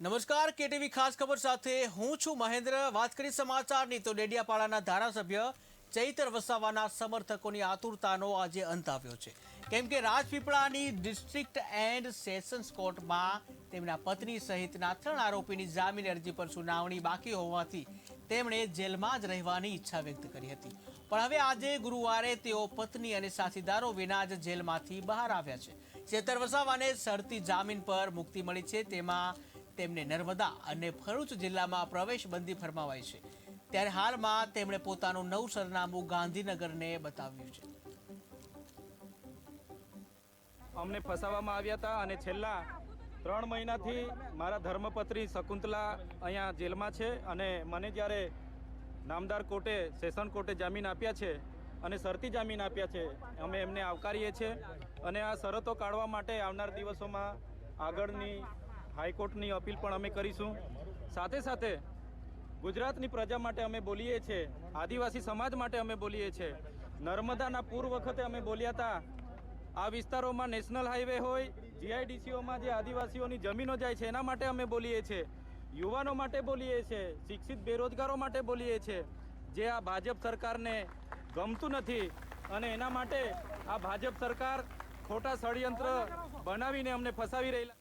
નમસ્કાર, કેટીવી ખાસ ખબર સાથે હું છું મહેન્દ્ર। વાત કરી સમાચારની તો ડેડિયાપાડાના ધારાસભ્ય ચૈતર વસાવાના સમર્થકોની આતુરતાનો આજે અંત આવ્યો છે, કેમ કે રાજપીપળાની ડિસ્ટ્રિક્ટ એન્ડ સેશન્સ કોર્ટમાં તેમના પત્ની સહિતના 3 આરોપીની જામીન અરજી પર સુનાવણી બાકી હોવાથી તેમણે જેલમાં જ રહેવાની ઈચ્છા વ્યક્ત કરી હતી। પણ હવે આજે ગુરુવારે તેઓ પત્ની અને સાથીદારો વિના જ જેલમાંથી બહાર આવ્યા છે। ચૈતર વસાવાને શરતી જામીન પર મુક્તિ મળી છે, તેમાં તેમને નર્મદા અને ભરૂચ જિલ્લામાં પ્રવેશબંધી ફરમાવાઈ છે। ત્યારે હાલમાં તેમણે પોતાનું નવું સરનામું ગાંધીનગરને બતાવ્યું છે। અમને ફસાવવામાં આવ્યા હતા અને છેલ્લા 3 મહિનાથી મારા ધર્મપત્ની શકુંતલા અહીંયા જેલમાં છે અને મને જ્યારે નામદાર કોર્ટે સેશન કોર્ટે જામીન આપ્યા છે અને શરતી જામીન આપ્યા છે, અમે એમને આવકારીએ છીએ અને આ શરતો કાઢવા માટે આવનાર દિવસોમાં આગળની હાઈકોર્ટની અપીલ પણ અમે કરીશું। સાથે સાથે ગુજરાતની પ્રજા માટે અમે બોલીએ છીએ, આદિવાસી સમાજ માટે અમે બોલીએ છીએ। નર્મદાના પૂર વખતે અમે બોલ્યા હતા, આ વિસ્તારોમાં નેશનલ હાઈવે હોય, જીઆઈડીસીઓમાં જે આદિવાસીઓની જમીનો જાય છે એના માટે અમે બોલીએ છીએ, યુવાનો માટે બોલીએ છીએ, શિક્ષિત બેરોજગારો માટે બોલીએ છીએ, જે આ ભાજપ સરકારને ગમતું નથી અને એના માટે આ ભાજપ સરકાર ખોટા ષડયંત્ર બનાવીને અમને ફસાવી રહેલા।